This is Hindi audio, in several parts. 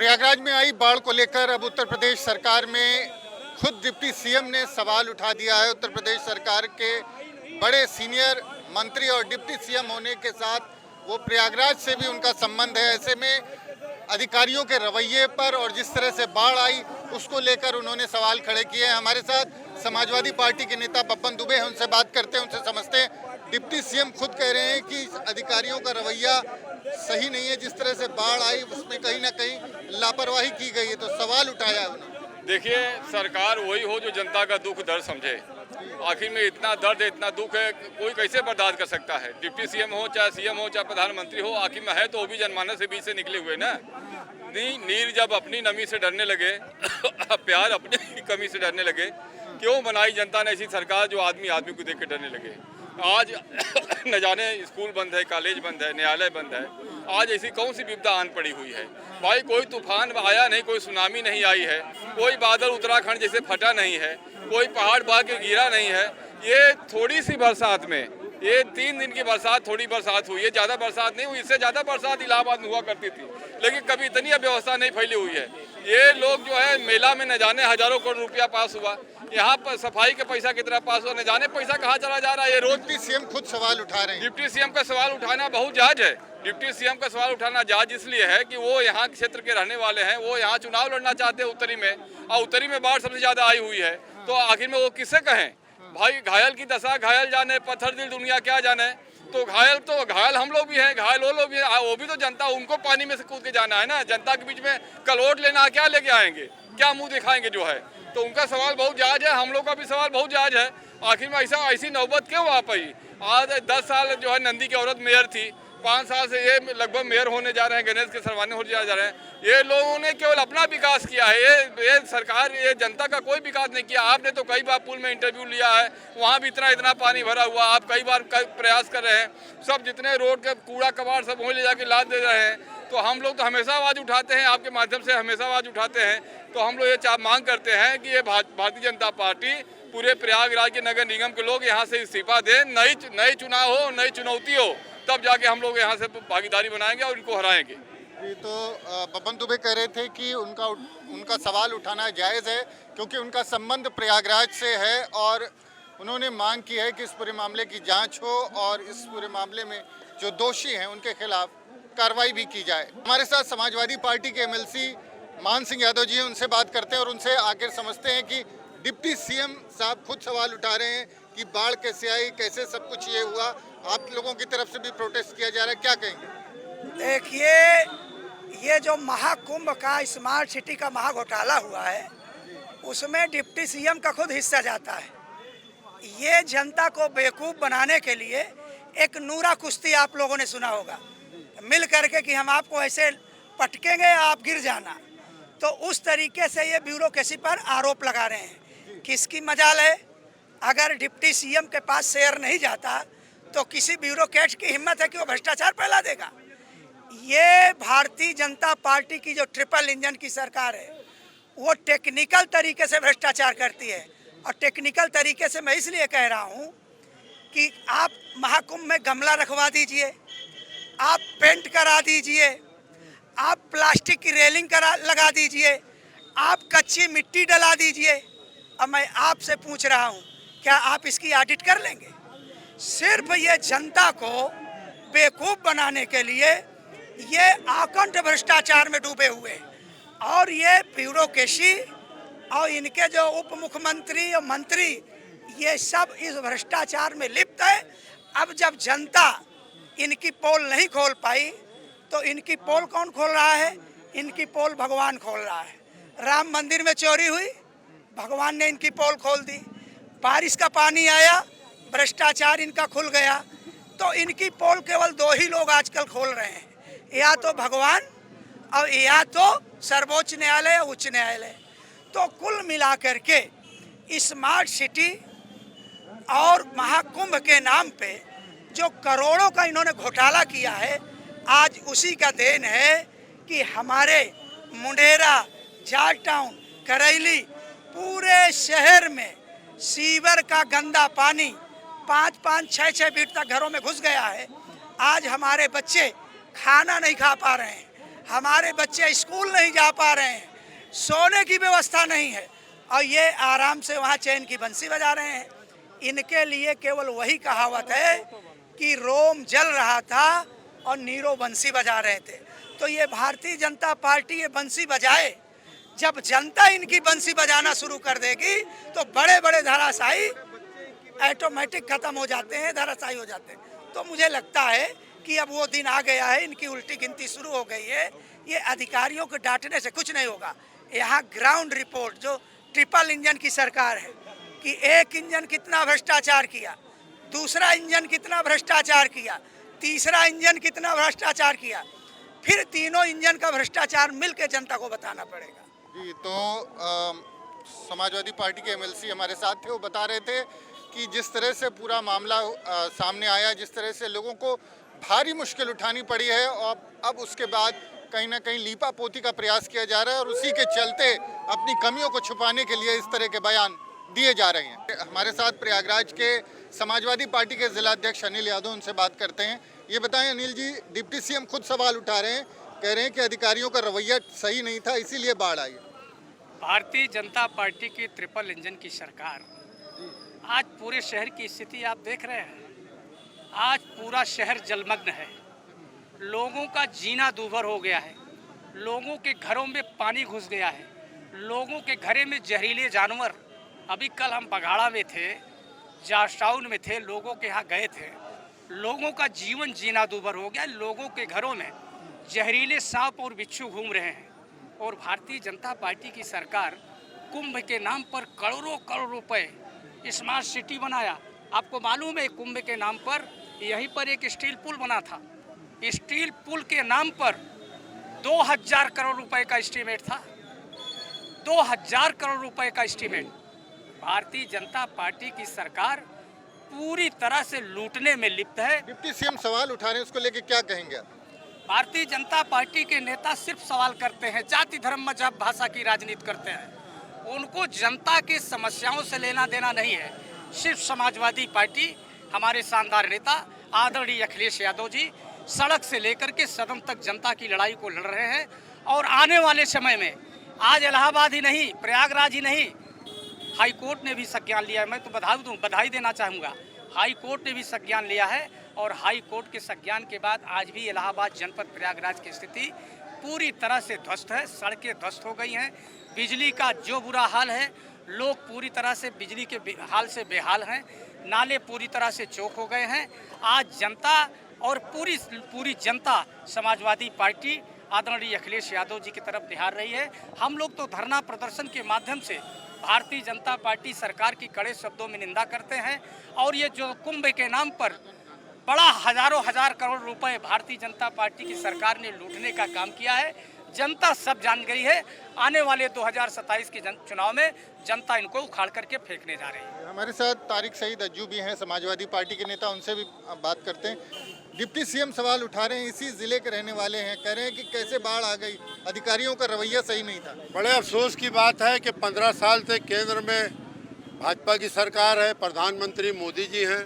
प्रयागराज में आई बाढ़ को लेकर अब उत्तर प्रदेश सरकार में खुद डिप्टी सीएम ने सवाल उठा दिया है। उत्तर प्रदेश सरकार के बड़े सीनियर मंत्री और डिप्टी सीएम होने के साथ वो प्रयागराज से भी उनका संबंध है। ऐसे में अधिकारियों के रवैये पर और जिस तरह से बाढ़ आई उसको लेकर उन्होंने सवाल खड़े किए हैं। हमारे साथ समाजवादी पार्टी के नेता बब्बन दुबे हैं, उनसे बात करते हैं, उनसे समझते हैं। डिप्टी सीएम खुद कह रहे हैं कि अधिकारियों का रवैया सही नहीं है, जिस तरह से बाढ़ आई उसमें कहीं ना कहीं लापरवाही की गई है, तो सवाल उठाया है उन्होंने। देखिए, सरकार वही हो जो जनता का दुख दर्द समझे। आखिर में इतना दर्द है, इतना दुख है, कोई कैसे बर्दाश्त कर सकता है। डिप्टी सीएम हो, चाहे सीएम हो, चाहे प्रधानमंत्री हो, आखिर में है तो वो भी जनमानस से बीच से निकले हुए ना। नीर जब अपनी नमी से डरने लगे प्यार अपनी कमी से डरने लगे, क्यों बनाई जनता ने ऐसी सरकार जो आदमी आदमी को देख के डरने लगे। आज न जाने स्कूल बंद है, कॉलेज बंद है, न्यायालय बंद है। आज ऐसी कौन सी विपदा आन पड़ी हुई है भाई। कोई तूफान आया नहीं, कोई सुनामी नहीं आई है, कोई बादल उत्तराखंड जैसे फटा नहीं है, कोई पहाड़ बह के गिरा नहीं है। ये थोड़ी सी बरसात में, ये 3 दिन की बरसात, थोड़ी बरसात हुई है, ज़्यादा बरसात नहीं हुई। इससे ज़्यादा बरसात इलाहाबाद में हुआ करती थी, लेकिन कभी इतनी अव्यवस्था नहीं फैली हुई है। ये लोग जो है मेला में न जाने हजारों करोड़ रुपया पास हुआ, यहाँ पर सफाई का पैसा कितना पास हुआ, न जाने पैसा कहाँ चला जा रहा है। ये रोज डिप्टी सीएम खुद सवाल उठा रहे हैं। डिप्टी सीएम का सवाल उठाना बहुत जायज है। डिप्टी सीएम का सवाल उठाना जायज इसलिए है कि वो यहाँ क्षेत्र के रहने वाले हैं, वो यहाँ चुनाव लड़ना चाहते हैं उत्तरी में, और उत्तरी में बाढ़ सबसे ज्यादा आई हुई है। तो आखिर में वो किससे कहें भाई। घायल की दशा घायल जाने, पत्थर दिल दुनिया क्या जाने। तो घायल हम लोग भी हैं, घायल वो लोग भी हैं, वो भी तो जनता, उनको पानी में से कूद के जाना है ना। जनता के बीच में कलोट लेना, क्या लेके आएंगे, क्या मुंह दिखाएंगे जो है। तो उनका सवाल बहुत जायज है, हम लोग का भी सवाल बहुत जायज है। आखिर में ऐसी नौबत क्यों आ पाई। आज 10 साल जो है नंदी की औरत मेयर थी, 5 साल से ये लगभग मेयर होने जा रहे हैं, गणेश के सरवाने होने जा रहे हैं। ये लोगों ने केवल अपना विकास किया है। ये सरकार, ये जनता का कोई विकास नहीं किया। आपने तो कई बार पुल में इंटरव्यू लिया है, वहाँ भी इतना पानी भरा हुआ। आप कई बार प्रयास कर रहे हैं, सब जितने रोड के कूड़ा कबाड़ सब वहीं ले जाके लाद दे रहे हैं। तो हम लोग तो हमेशा आवाज़ उठाते हैं, आपके माध्यम से हमेशा आवाज़ उठाते हैं। तो हम लोग ये मांग करते हैं कि ये भारतीय जनता पार्टी, पूरे प्रयागराज के नगर निगम के लोग यहाँ से इस्तीफा दें। नई चुनाव हो, नई चुनौती हो, तब जाके हम लोग यहाँ से भागीदारी बनाएंगे और इनको हराएंगे। तो बब्बन दुबे कह रहे थे कि उनका सवाल उठाना जायज़ है, क्योंकि उनका संबंध प्रयागराज से है और उन्होंने मांग की है कि इस पूरे मामले की जांच हो और इस पूरे मामले में जो दोषी हैं उनके खिलाफ कार्रवाई भी की जाए। हमारे साथ समाजवादी पार्टी के एमएलसी मान सिंह यादव जी हैं, उनसे बात करते हैं और उनसे आखिर समझते हैं कि डिप्टी सीएम साहब खुद सवाल उठा रहे हैं कि बाढ़ कैसे आई, कैसे सब कुछ ये हुआ। आप लोगों की तरफ से भी प्रोटेस्ट किया जा रहा है, क्या कहेंगे? देखिए, ये जो महाकुंभ का स्मार्ट सिटी का महाघोटाला हुआ है, उसमें डिप्टी सीएम का खुद हिस्सा जाता है। ये जनता को बेवकूफ़ बनाने के लिए एक नूरा कुश्ती आप लोगों ने सुना होगा, मिल करके कि हम आपको ऐसे पटकेंगे, आप गिर जाना। तो उस तरीके से ये ब्यूरोक्रेसी पर आरोप लगा रहे हैं। किसकी मजाल है? अगर डिप्टी सीएम के पास शेयर नहीं जाता तो किसी ब्यूरोक्रेट की हिम्मत है कि वो भ्रष्टाचार फैला देगा। ये भारतीय जनता पार्टी की जो ट्रिपल इंजन की सरकार है, वो टेक्निकल तरीके से भ्रष्टाचार करती है। और टेक्निकल तरीके से मैं इसलिए कह रहा हूँ कि आप महाकुंभ में गमला रखवा दीजिए, आप पेंट करा दीजिए, आप प्लास्टिक की रेलिंग लगा दीजिए, आप कच्ची मिट्टी डला दीजिए। अब मैं आपसे पूछ रहा हूँ, क्या आप इसकी ऑडिट कर लेंगे? सिर्फ ये जनता को बेवकूफ़ बनाने के लिए ये आकंठ भ्रष्टाचार में डूबे हुए, और ये ब्यूरोक्रेसी और इनके जो उप मुख्यमंत्री और मंत्री, ये सब इस भ्रष्टाचार में लिप्त है। अब जब जनता इनकी पोल नहीं खोल पाई तो इनकी पोल कौन खोल रहा है? इनकी पोल भगवान खोल रहा है। राम मंदिर में चोरी हुई, भगवान ने इनकी पोल खोल दी। बारिश का पानी आया, भ्रष्टाचार इनका खुल गया। तो इनकी पोल केवल 2 ही लोग आजकल खोल रहे हैं, या तो भगवान और या तो सर्वोच्च न्यायालय, उच्च न्यायालय। तो कुल मिलाकर के स्मार्ट सिटी और महाकुंभ के नाम पे जो करोड़ों का इन्होंने घोटाला किया है, आज उसी का देन है कि हमारे मुंडेरा, जाट टाउन, करैली, पूरे शहर में सीवर का गंदा पानी 5-5, 6-6 फीट तक घरों में घुस गया है। आज हमारे बच्चे खाना नहीं खा पा रहे हैं, हमारे बच्चे स्कूल नहीं जा पा रहे हैं, सोने की व्यवस्था नहीं है, और ये आराम से वहाँ चैन की बंसी बजा रहे हैं। इनके लिए केवल वही कहावत है कि रोम जल रहा था और नीरो बंसी बजा रहे थे। तो ये भारतीय जनता पार्टी ये बंसी बजाए, जब जनता इनकी बंसी बजाना शुरू कर देगी तो बड़े बड़े धराशायी ऑटोमेटिक खत्म हो जाते हैं, धराशायी हो जाते हैं। तो मुझे लगता है कि अब वो दिन आ गया है, इनकी उल्टी गिनती शुरू हो गई है। ये अधिकारियों को डांटने से कुछ नहीं होगा। यहाँ ग्राउंड रिपोर्ट जो ट्रिपल इंजन की सरकार है कि एक इंजन कितना भ्रष्टाचार किया, दूसरा इंजन कितना भ्रष्टाचार किया, तीसरा इंजन कितना भ्रष्टाचार किया, फिर तीनों इंजन का भ्रष्टाचार मिलकर जनता को बताना पड़ेगा। जी, तो समाजवादी पार्टी के एमएलसी हमारे साथ थे, वो बता रहे थे कि जिस तरह से पूरा मामला सामने आया, जिस तरह से लोगों को भारी मुश्किल उठानी पड़ी है, और अब उसके बाद कहीं ना कहीं लीपापोती का प्रयास किया जा रहा है, और उसी के चलते अपनी कमियों को छुपाने के लिए इस तरह के बयान दिए जा रहे हैं। हमारे साथ प्रयागराज के समाजवादी पार्टी के जिलाध्यक्ष अनिल यादव, उनसे बात करते हैं। ये बताएं अनिल जी, डिप्टी सीएम खुद सवाल उठा रहे हैं, कह रहे हैं कि अधिकारियों का रवैया सही नहीं था, इसीलिए बाढ़ आई। भारतीय जनता पार्टी की ट्रिपल इंजन की सरकार, आज पूरे शहर की स्थिति आप देख रहे हैं। आज पूरा शहर जलमग्न है, लोगों का जीना दूभर हो गया है, लोगों के घरों में पानी घुस गया है, लोगों के घरे में जहरीले जानवर। अभी कल हम बघाड़ा में थे, जार्जटाउन में थे, लोगों के यहाँ गए थे, लोगों का जीवन जीना दूभर हो गया। लोगों के घरों में जहरीले सांप और बिच्छू घूम रहे हैं। और भारतीय जनता पार्टी की सरकार कुंभ के नाम पर करोड़ों करोड़ रुपए स्मार्ट सिटी बनाया। आपको मालूम है, कुंभ के नाम पर यहीं पर एक स्टील पुल बना था। स्टील पुल के नाम पर 2000 करोड़ रुपए का एस्टीमेट था, 2000 करोड़ रुपए का एस्टीमेट। भारतीय जनता पार्टी की सरकार पूरी तरह से लूटने में लिप्त है। डिप्टी सीएम सवाल उठा रहे हैं, उसको लेके क्या कहेंगे आप? भारतीय जनता पार्टी के नेता सिर्फ सवाल करते हैं, जाति धर्म मजहब भाषा की राजनीति करते हैं। उनको जनता की समस्याओं से लेना देना नहीं है। सिर्फ समाजवादी पार्टी, हमारे शानदार नेता आदरणीय अखिलेश यादव जी सड़क से लेकर के सदन तक जनता की लड़ाई को लड़ रहे हैं। और आने वाले समय में आज इलाहाबाद ही नहीं, प्रयागराज ही नहीं, हाई कोर्ट ने भी संज्ञान लिया है। मैं तो बधाई देना चाहूँगा, हाई कोर्ट ने भी संज्ञान लिया है। और हाई कोर्ट के संज्ञान के बाद आज भी इलाहाबाद जनपद प्रयागराज की स्थिति पूरी तरह से ध्वस्त है। सड़कें ध्वस्त हो गई हैं, बिजली का जो बुरा हाल है, लोग पूरी तरह से बिजली के हाल से बेहाल हैं, नाले पूरी तरह से चौक हो गए हैं। आज जनता और पूरी जनता समाजवादी पार्टी आदरणीय अखिलेश यादव जी की तरफ निहार रही है। हम लोग तो धरना प्रदर्शन के माध्यम से भारतीय जनता पार्टी सरकार की कड़े शब्दों में निंदा करते हैं। और ये जो कुंभ के नाम पर बड़ा हजारों हजार करोड़ रुपए भारतीय जनता पार्टी की सरकार ने लूटने का काम किया है, जनता सब जान गई है। आने वाले 2027 के चुनाव में जनता इनको उखाड़ करके फेंकने जा रही है। हमारे साथ तारिक सईद अज्जू भी हैं, समाजवादी पार्टी के नेता, उनसे भी बात करते हैं। डिप्टी सीएम सवाल उठा रहे हैं, इसी जिले के रहने वाले हैं, कह रहे हैं कि कैसे बाढ़ आ गई, अधिकारियों का रवैया सही नहीं था। बड़े अफसोस की बात है कि 15 साल से केंद्र में भाजपा की सरकार है, प्रधानमंत्री मोदी जी हैं।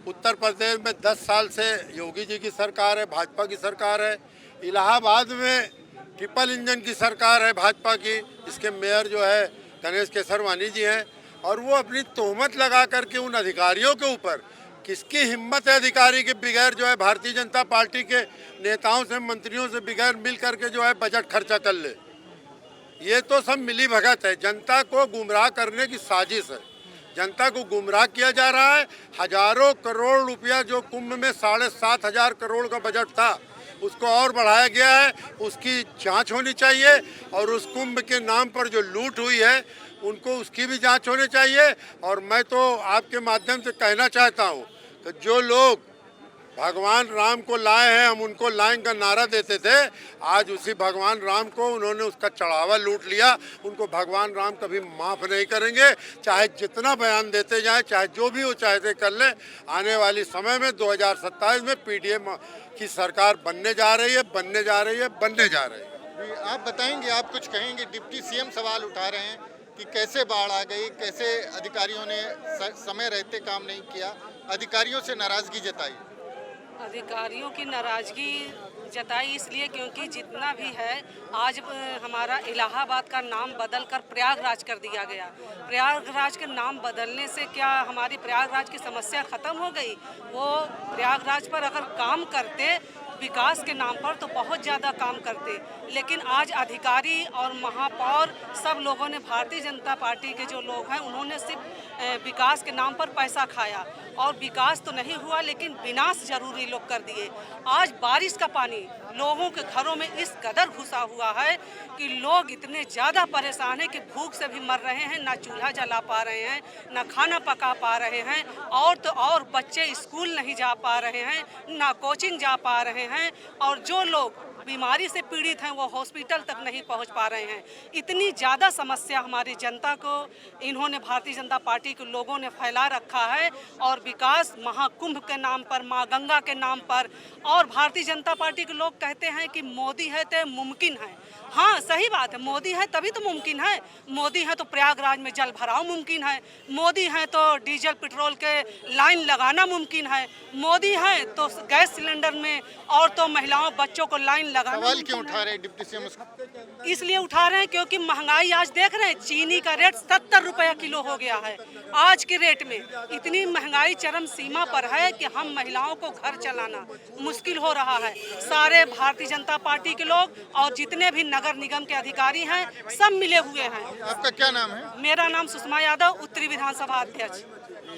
उत्तर प्रदेश में 10 साल से योगी जी की सरकार है, भाजपा की सरकार है। इलाहाबाद में ट्रिपल इंजन की सरकार है भाजपा की, इसके मेयर जो है गणेश केसरवानी जी हैं। और वो अपनी तोहमत लगा करके उन अधिकारियों के ऊपर, किसकी हिम्मत है अधिकारी के बगैर जो है भारतीय जनता पार्टी के नेताओं से, मंत्रियों से बगैर मिल करके जो है बजट खर्चा कर ले। ये तो सब मिली भगत है, जनता को गुमराह करने की साजिश है। जनता को गुमराह किया जा रहा है। हजारों करोड़ रुपया जो कुंभ में 7,500 करोड़ का बजट था, उसको और बढ़ाया गया है, उसकी जांच होनी चाहिए। और उस कुंभ के नाम पर जो लूट हुई है, उनको उसकी भी जांच होनी चाहिए। और मैं तो आपके माध्यम से कहना चाहता हूं कि जो लोग भगवान राम को लाए हैं, हम उनको लाएंगे का नारा देते थे, आज उसी भगवान राम को उन्होंने उसका चढ़ावा लूट लिया। उनको भगवान राम कभी माफ़ नहीं करेंगे, चाहे जितना बयान देते जाएं, चाहे जो भी वो चाहते कर लें। आने वाली समय में 2027 में पीडीएम की सरकार बनने जा रही है, बनने जा रही है, बनने जा रही है। आप बताएंगे, आप कुछ कहेंगे? डिप्टी सीएम सवाल उठा रहे हैं कि कैसे बाढ़ आ गई, कैसे अधिकारियों ने समय रहते काम नहीं किया, अधिकारियों से नाराजगी जताई। अधिकारियों की नाराजगी जताई इसलिए क्योंकि जितना भी है आज हमारा इलाहाबाद का नाम बदलकर प्रयागराज कर दिया गया। प्रयागराज के नाम बदलने से क्या हमारी प्रयागराज की समस्या ख़त्म हो गई? वो प्रयागराज पर अगर काम करते विकास के नाम पर तो बहुत ज़्यादा काम करते, लेकिन आज अधिकारी और महापौर सब लोगों ने, भारतीय जनता पार्टी के जो लोग हैं उन्होंने सिर्फ विकास के नाम पर पैसा खाया और विकास तो नहीं हुआ लेकिन विनाश जरूरी लोग कर दिए। आज बारिश का पानी लोगों के घरों में इस कदर घुसा हुआ है कि लोग इतने ज़्यादा परेशान हैं कि भूख से भी मर रहे हैं, ना चूल्हा जला पा रहे हैं, ना खाना पका पा रहे हैं, और तो और बच्चे स्कूल नहीं जा पा रहे हैं, ना कोचिंग जा पा रहे हैं, और जो लोग बीमारी से पीड़ित हैं वो हॉस्पिटल तक नहीं पहुंच पा रहे हैं। इतनी ज़्यादा समस्या हमारी जनता को इन्होंने, भारतीय जनता पार्टी के लोगों ने फैला रखा है, और विकास महाकुंभ के नाम पर, माँ गंगा के नाम पर, और भारतीय जनता पार्टी के लोग कहते हैं कि मोदी है तो मुमकिन है। हाँ, सही बात है, मोदी है तभी तो मुमकिन है। मोदी है तो प्रयागराज में जल भराव मुमकिन है, मोदी है तो डीजल पेट्रोल के लाइन लगाना मुमकिन है, मोदी है तो गैस सिलेंडर में और तो महिलाओं बच्चों को लाइन लगाना। सवाल क्यों उठा रहे डिप्टी सीएम? इसलिए उठा रहे हैं क्योंकि महंगाई आज देख रहे हैं, चीनी का रेट 70 रुपया किलो हो गया है। आज के रेट में इतनी महंगाई चरम सीमा पर है कि हम महिलाओं को घर चलाना मुश्किल हो रहा है। सारे भारतीय जनता पार्टी के लोग और जितने भी नगर निगम के अधिकारी हैं सब मिले हुए हैं। आपका क्या नाम है? मेरा नाम सुषमा यादव, उत्तरी विधानसभा अध्यक्ष।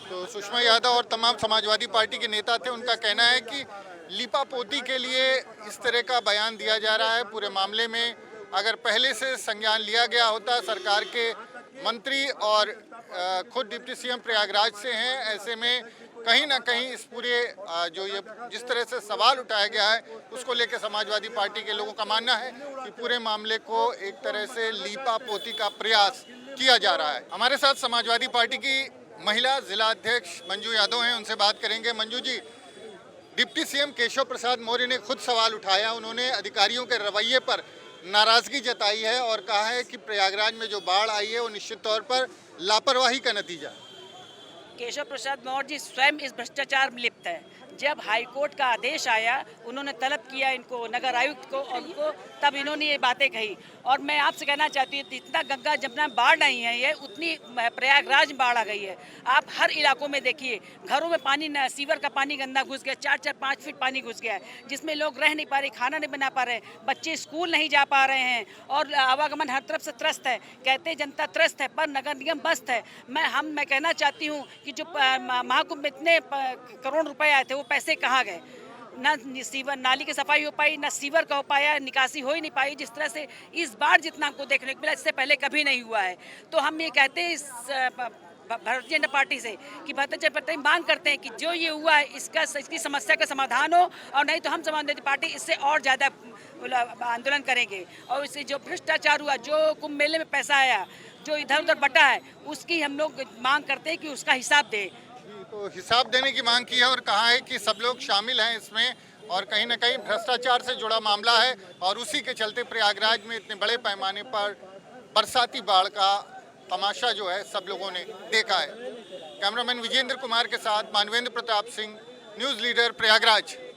तो सुषमा यादव और तमाम समाजवादी पार्टी के नेता थे, उनका कहना है कि लीपापोती के लिए इस तरह का बयान दिया जा रहा है। पूरे मामले में अगर पहले से संज्ञान लिया गया होता, सरकार के मंत्री और खुद डिप्टी सीएम प्रयागराज से हैं, ऐसे में कहीं ना कहीं इस पूरे जो ये जिस तरह से सवाल उठाया गया है उसको लेकर समाजवादी पार्टी के लोगों का मानना है कि पूरे मामले को एक तरह से लीपापोती का प्रयास किया जा रहा है। हमारे साथ समाजवादी पार्टी की महिला जिला अध्यक्ष मंजू यादव हैं, उनसे बात करेंगे। मंजू जी, डिप्टी सीएम केशव प्रसाद मौर्य ने खुद सवाल उठाया, उन्होंने अधिकारियों के रवैये पर नाराजगी जताई है और कहा है कि प्रयागराज में जो बाढ़ आई है वो निश्चित तौर पर लापरवाही का नतीजा है। केशव प्रसाद मौर्य जी स्वयं इस भ्रष्टाचार में लिप्त है। जब हाईकोर्ट का आदेश आया, उन्होंने तलब किया इनको, नगर आयुक्त को और उनको, तब इन्होंने ये बातें कही। और मैं आपसे कहना चाहती हूँ, जितना गंगा जमुना बाढ़ आई है ये, उतनी प्रयागराज में बाढ़ आ गई है। आप हर इलाकों में देखिए, घरों में पानी, सीवर का पानी गंदा घुस गया, 4-4, 5 फीट पानी घुस गया है, जिसमें लोग रह नहीं पा रहे, खाना नहीं बना पा रहे, बच्चे स्कूल नहीं जा पा रहे हैं, और आवागमन हर तरफ से त्रस्त है। कहते हैं जनता त्रस्त है, पर नगर निगम मस्त है। मैं कहना चाहती हूँ कि जो महाकुंभ में इतने करोड़ रुपए आए थे, वो पैसे कहाँ गए? ना सीवर नाली की सफाई हो पाई, ना सीवर का हो पाया, निकासी हो ही नहीं पाई। जिस तरह से इस बार जितना हमको देखने को मिला, इससे पहले कभी नहीं हुआ है। तो हम ये कहते हैं इस भारतीय जनता पार्टी से कि भारतीय जनता पार्टी मांग करते हैं कि जो ये हुआ है इसकी समस्या का समाधान हो, और नहीं तो हम समाजवादी पार्टी इससे और ज़्यादा आंदोलन करेंगे। और इससे जो भ्रष्टाचार हुआ, जो कुंभ मेले में पैसा आया, जो इधर उधर बटा है, उसकी हम लोग मांग करते हैं कि उसका हिसाब दे। तो हिसाब देने की मांग की है और कहा है कि सब लोग शामिल हैं इसमें, और कहीं ना कहीं भ्रष्टाचार से जुड़ा मामला है, और उसी के चलते प्रयागराज में इतने बड़े पैमाने पर बरसाती बाढ़ का तमाशा जो है सब लोगों ने देखा है। कैमरामैन विजेंद्र कुमार के साथ मानवेंद्र प्रताप सिंह, न्यूज़ लीडर, प्रयागराज।